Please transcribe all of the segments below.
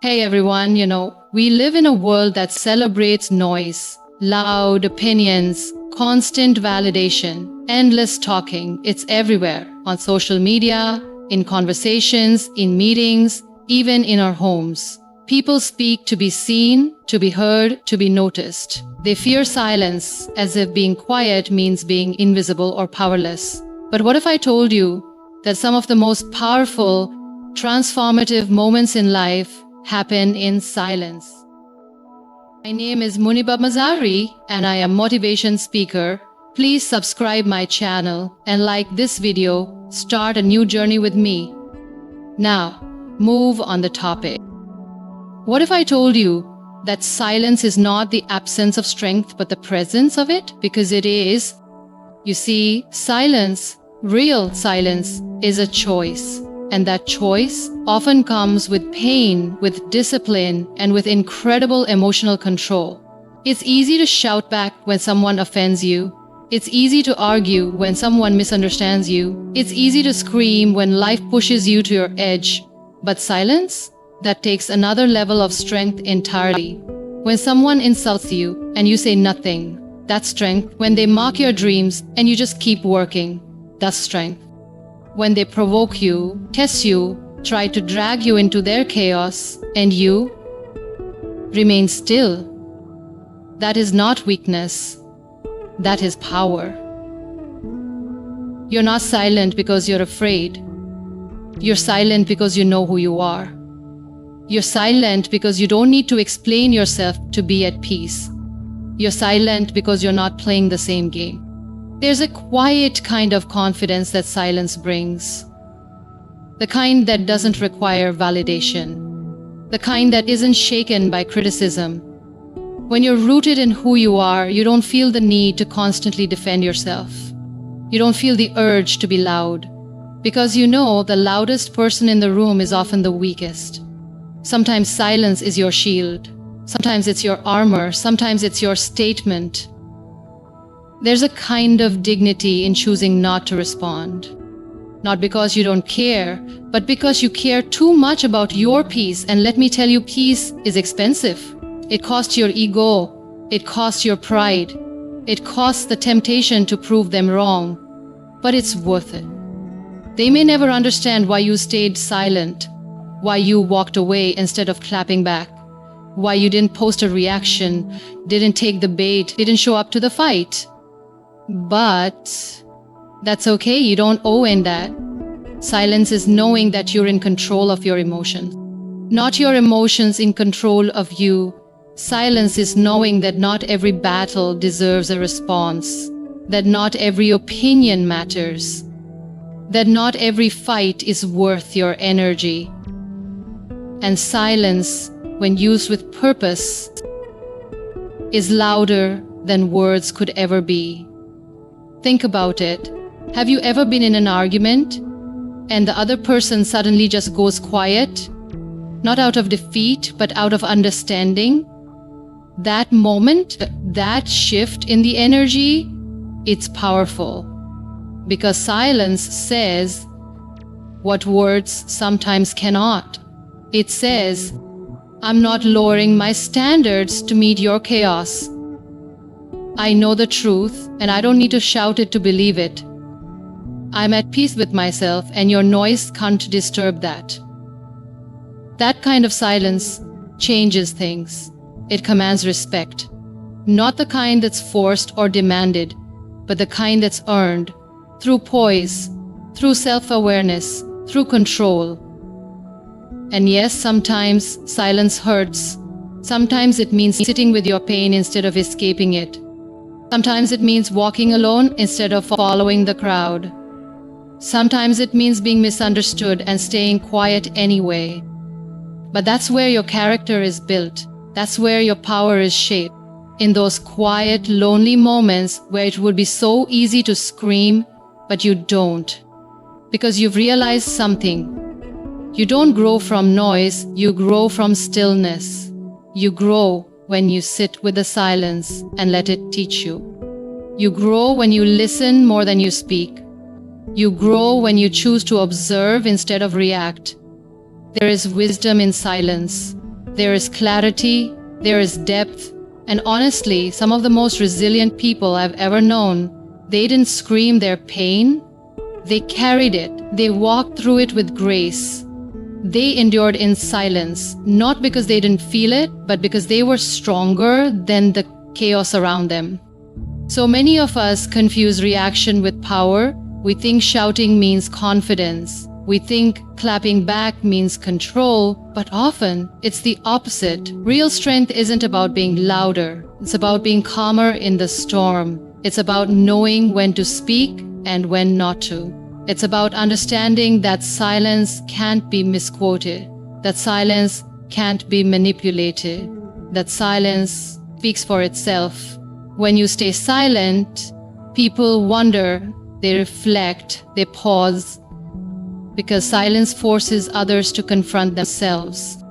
Hey everyone, we live in a world that celebrates noise, loud opinions, constant validation, endless talking. It's everywhere on social media, in conversations, in meetings, even in our homes. People speak to be seen, to be heard, to be noticed. They fear silence as if being quiet means being invisible or powerless. But what if I told you that some of the most powerful, transformative moments in life happen in silence? My name is Muniba and I am motivation speaker. Please subscribe my channel and like this video. Start a new journey with me. Now, move on the topic. What if I told you that silence is not the absence of strength but the presence of it? Because it is. You see, silence, real silence, is a choice. And that choice often comes with pain, with discipline, and with incredible emotional control. It's easy to shout back when someone offends you. It's easy to argue when someone misunderstands you. It's easy to scream when life pushes you to your edge. But silence? That takes another level of strength entirely. When someone insults you and you say nothing, that's strength. When they mock your dreams and you just keep working, that's strength. When they provoke you, test you, try to drag you into their chaos, and you remain still, that is not weakness, that is power. You're not silent because you're afraid. You're silent because you know who you are. You're silent because you don't need to explain yourself to be at peace. You're silent because you're not playing the same game. There's a quiet kind of confidence that silence brings. The kind that doesn't require validation. The kind that isn't shaken by criticism. When you're rooted in who you are, you don't feel the need to constantly defend yourself. You don't feel the urge to be loud. Because you know the loudest person in the room is often the weakest. Sometimes silence is your shield. Sometimes it's your armor. Sometimes it's your statement. There's a kind of dignity in choosing not to respond. Not because you don't care, but because you care too much about your peace. And let me tell you, peace is expensive. It costs your ego. It costs your pride. It costs the temptation to prove them wrong. But it's worth it. They may never understand why you stayed silent, why you walked away instead of clapping back, why you didn't post a reaction, didn't take the bait, didn't show up to the fight. But that's okay, you don't owe in that. Silence is knowing that you're in control of your emotions, not your emotions in control of you. Silence is knowing that not every battle deserves a response, that not every opinion matters, that not every fight is worth your energy. And silence, when used with purpose, is louder than words could ever be. Think about it. Have you ever been in an argument and the other person suddenly just goes quiet? Not out of defeat, but out of understanding? That moment, that shift in the energy, it's powerful. Because silence says what words sometimes cannot. It says, I'm not lowering my standards to meet your chaos. I know the truth, and I don't need to shout it to believe it. I'm at peace with myself, and your noise can't disturb that. That kind of silence changes things. It commands respect. Not the kind that's forced or demanded, but the kind that's earned through poise, through self-awareness, through control. And yes, sometimes silence hurts. Sometimes it means sitting with your pain instead of escaping it. Sometimes it means walking alone instead of following the crowd. Sometimes it means being misunderstood and staying quiet anyway. But that's where your character is built. That's where your power is shaped. In those quiet, lonely moments where it would be so easy to scream, but you don't. Because you've realized something. You don't grow from noise, you grow from stillness. You grow when you sit with the silence and let it teach you. You grow when you listen more than you speak. You grow when you choose to observe instead of react. There is wisdom in silence. there is clarity, there is depth, and honestly, some of the most resilient people I've ever known, they didn't scream their pain, they carried it, they walked through it with grace. They endured in silence, not because they didn't feel it, but because they were stronger than the chaos around them. So many of us confuse reaction with power. We think shouting means confidence. We think clapping back means control, but often it's the opposite. Real strength isn't about being louder. It's about being calmer in the storm. It's about knowing when to speak and when not to. It's about understanding that silence can't be misquoted, that silence can't be manipulated, that silence speaks for itself. When you stay silent, people wonder, they reflect, they pause, because silence forces others to confront themselves,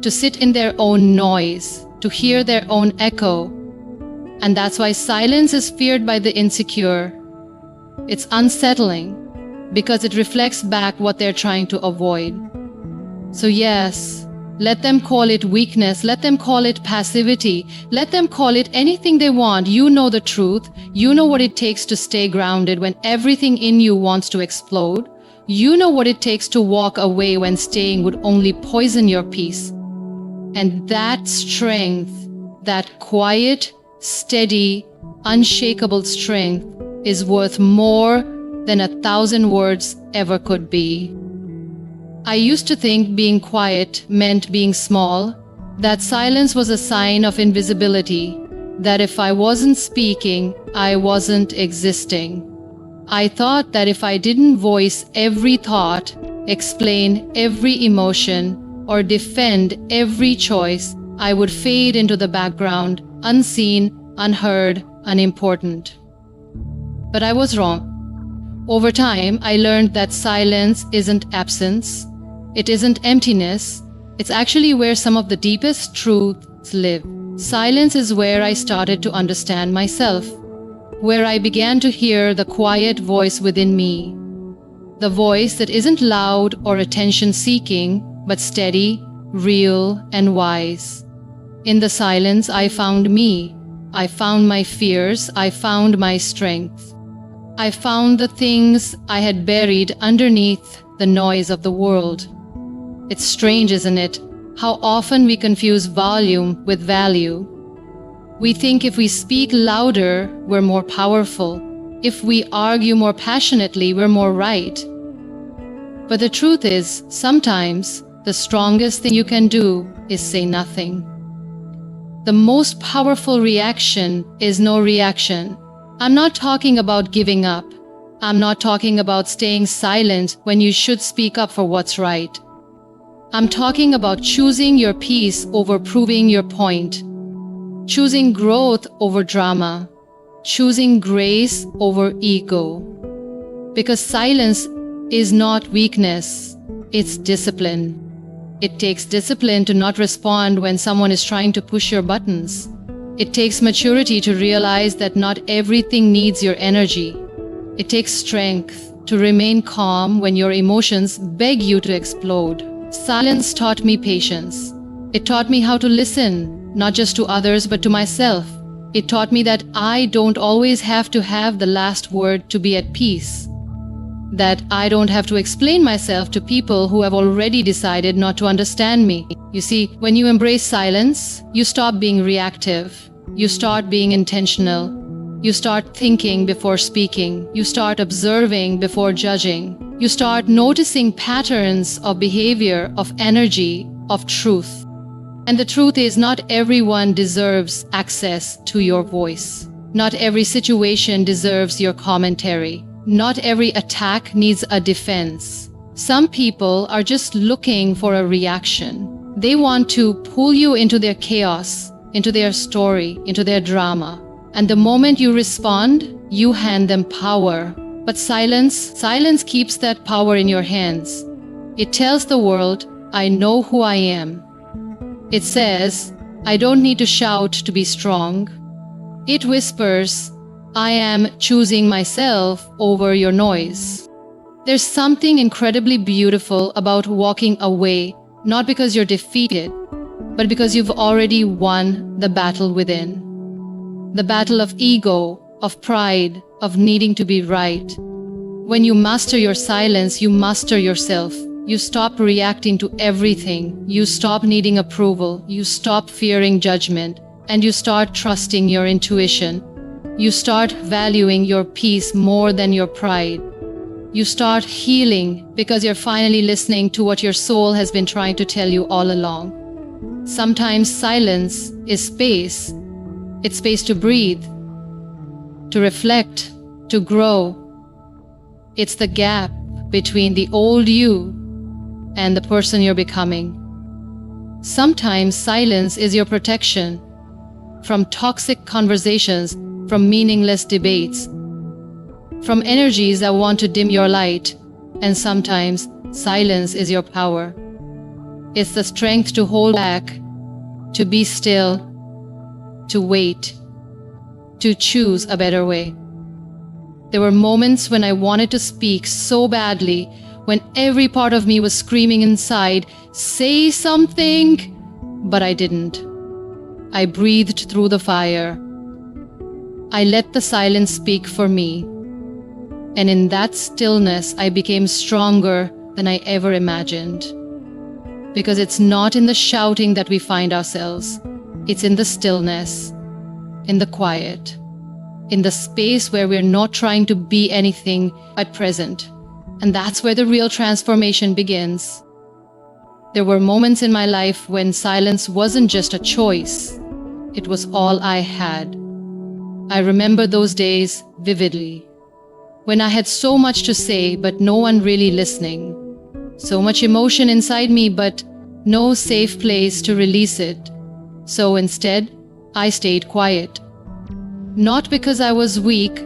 to sit in their own noise, to hear their own echo. And that's why silence is feared by the insecure. It's unsettling because it reflects back what they're trying to avoid. So yes, let them call it weakness, let them call it passivity, let them call it anything they want. You know the truth. You know what it takes to stay grounded when everything in you wants to explode. You know what it takes to walk away when staying would only poison your peace. And that strength, that quiet, steady, unshakable strength is worth more than 1,000 words ever could be. I used to think being quiet meant being small, that silence was a sign of invisibility, that if I wasn't speaking, I wasn't existing. I thought that if I didn't voice every thought, explain every emotion, or defend every choice, I would fade into the background, unseen, unheard, unimportant. But I was wrong. Over time, I learned that silence isn't absence, it isn't emptiness, it's actually where some of the deepest truths live. Silence is where I started to understand myself, where I began to hear the quiet voice within me, the voice that isn't loud or attention-seeking, but steady, real, and wise. In the silence, I found me. I found my fears. I found my strength. I found the things I had buried underneath the noise of the world. It's strange, isn't it? How often we confuse volume with value. We think if we speak louder, we're more powerful. If we argue more passionately, we're more right. But the truth is, sometimes the strongest thing you can do is say nothing. The most powerful reaction is no reaction. I'm not talking about giving up. I'm not talking about staying silent when you should speak up for what's right. I'm talking about choosing your peace over proving your point, choosing growth over drama, choosing grace over ego. Because silence is not weakness, it's discipline. It takes discipline to not respond when someone is trying to push your buttons. It takes maturity to realize that not everything needs your energy. It takes strength to remain calm when your emotions beg you to explode. Silence taught me patience. It taught me how to listen, not just to others but to myself. It taught me that I don't always have to have the last word to be at peace. That I don't have to explain myself to people who have already decided not to understand me. You see, when you embrace silence, you stop being reactive. You start being intentional. You start thinking before speaking. You start observing before judging. You start noticing patterns of behavior, of energy, of truth. And the truth is, not everyone deserves access to your voice. Not every situation deserves your commentary. Not every attack needs a defense. Some people are just looking for a reaction. They want to pull you into their chaos, into their story, into their drama. And the moment you respond, you hand them power. But silence keeps that power in your hands. It tells the world, I know who I am. It says, I don't need to shout to be strong. It whispers, I am choosing myself over your noise. There's something incredibly beautiful about walking away, not because you're defeated, but because you've already won the battle within. The battle of ego, of pride, of needing to be right. When you master your silence, you master yourself. You stop reacting to everything. You stop needing approval. You stop fearing judgment. And you start trusting your intuition. You start valuing your peace more than your pride. You start healing because you're finally listening to what your soul has been trying to tell you all along. Sometimes silence is space. It's space to breathe, to reflect, to grow. It's the gap between the old you and the person you're becoming. Sometimes silence is your protection from toxic conversations, from meaningless debates, from energies that want to dim your light. And sometimes silence is your power. It's the strength to hold back, to be still, to wait, to choose a better way. There were moments when I wanted to speak so badly, when every part of me was screaming inside, "Say something!" But I didn't. I breathed through the fire. I let the silence speak for me. And in that stillness, I became stronger than I ever imagined. Because it's not in the shouting that we find ourselves. It's in the stillness, in the quiet, in the space where we're not trying to be anything at present. And that's where the real transformation begins. There were moments in my life when silence wasn't just a choice. It was all I had. I remember those days vividly. When I had so much to say, but no one really listening. So much emotion inside me, but no safe place to release it. So instead, I stayed quiet. Not because I was weak,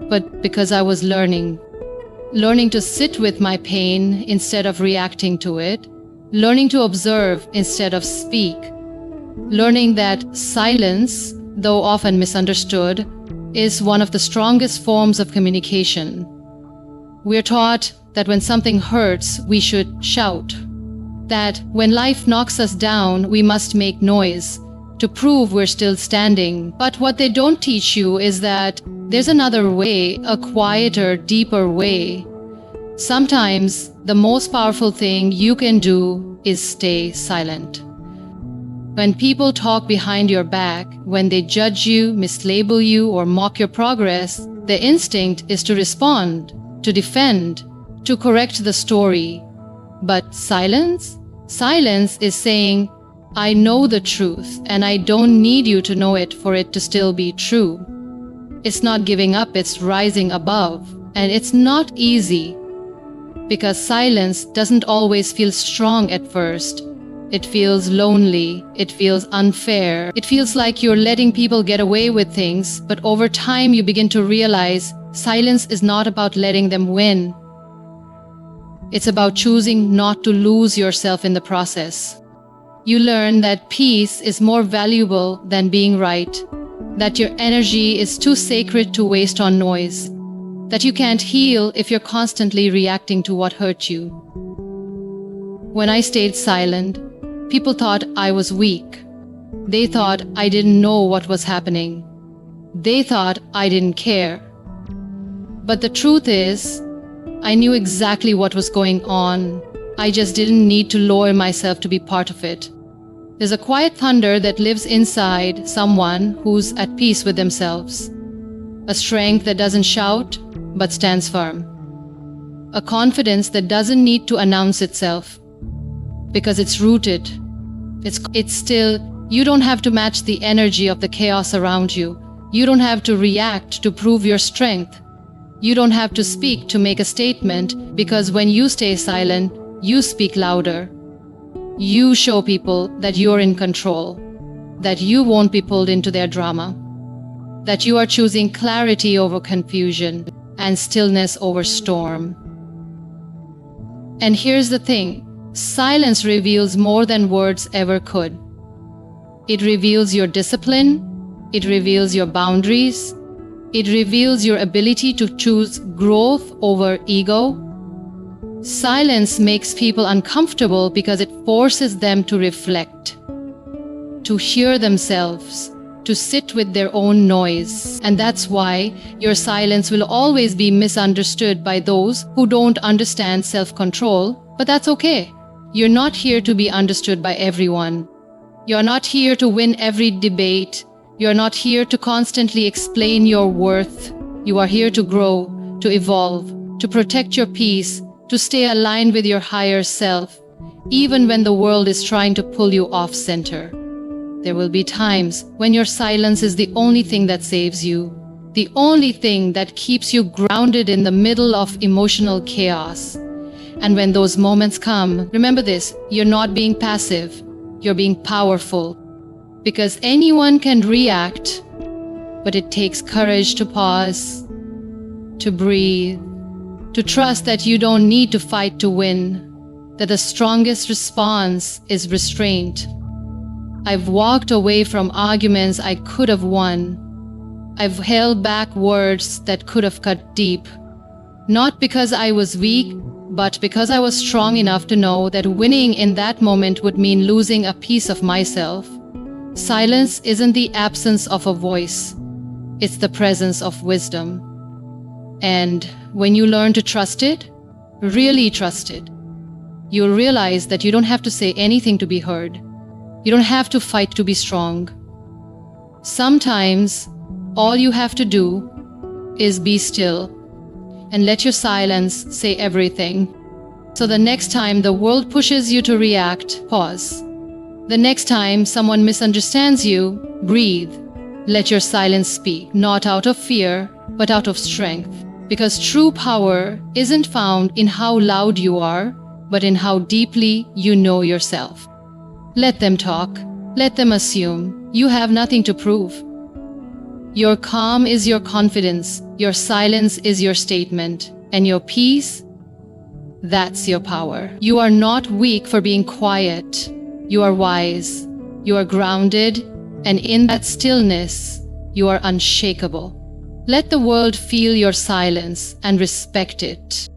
but because I was learning. Learning to sit with my pain instead of reacting to it. Learning to observe instead of speak. Learning that silence, though often misunderstood, is one of the strongest forms of communication. We're taught that when something hurts, we should shout. That when life knocks us down, we must make noise to prove we're still standing. But what they don't teach you is that there's another way, a quieter, deeper way. Sometimes the most powerful thing you can do is stay silent. When people talk behind your back, when they judge you, mislabel you, or mock your progress, the instinct is to respond, to defend, to correct the story. But silence? Silence is saying, I know the truth, and I don't need you to know it for it to still be true. It's not giving up, it's rising above. And it's not easy, because silence doesn't always feel strong at first. It feels lonely, it feels unfair, it feels like you're letting people get away with things, but over time you begin to realize silence is not about letting them win. It's about choosing not to lose yourself in the process. You learn that peace is more valuable than being right, that your energy is too sacred to waste on noise, that you can't heal if you're constantly reacting to what hurt you. When I stayed silent, people thought I was weak. They thought I didn't know what was happening. They thought I didn't care. But the truth is, I knew exactly what was going on. I just didn't need to lower myself to be part of it. There's a quiet thunder that lives inside someone who's at peace with themselves. A strength that doesn't shout, but stands firm. A confidence that doesn't need to announce itself, because it's rooted. It's still. You don't have to match the energy of the chaos around you. You don't have to react to prove your strength. You don't have to speak to make a statement, because when you stay silent, you speak louder. You show people that you're in control, that you won't be pulled into their drama, that you are choosing clarity over confusion and stillness over storm. And here's the thing, silence reveals more than words ever could. It reveals your discipline, it reveals your boundaries, it reveals your ability to choose growth over ego. Silence makes people uncomfortable because it forces them to reflect. to hear themselves, to sit with their own noise. And that's why your silence will always be misunderstood by those who don't understand self-control. But that's okay. You're not here to be understood by everyone. You're not here to win every debate. You're not here to constantly explain your worth. You are here to grow, to evolve, to protect your peace, to stay aligned with your higher self, even when the world is trying to pull you off center. There will be times when your silence is the only thing that saves you, the only thing that keeps you grounded in the middle of emotional chaos. And when those moments come, remember this, you're not being passive, you're being powerful. Because anyone can react, but it takes courage to pause, to breathe, to trust that you don't need to fight to win, that the strongest response is restraint. I've walked away from arguments I could have won. I've held back words that could have cut deep. Not because I was weak, but because I was strong enough to know that winning in that moment would mean losing a piece of myself. Silence isn't the absence of a voice. It's the presence of wisdom. And when you learn to trust it, really trust it, you'll realize that you don't have to say anything to be heard. You don't have to fight to be strong. Sometimes, all you have to do is be still and let your silence say everything. So the next time the world pushes you to react, pause. The next time someone misunderstands you, breathe. Let your silence speak, not out of fear, but out of strength. Because true power isn't found in how loud you are, but in how deeply you know yourself. Let them talk. Let them assume. You have nothing to prove. Your calm is your confidence. Your silence is your statement. And your peace, that's your power. You are not weak for being quiet. You are wise. You are grounded. And in that stillness, you are unshakable. Let the world feel your silence and respect it.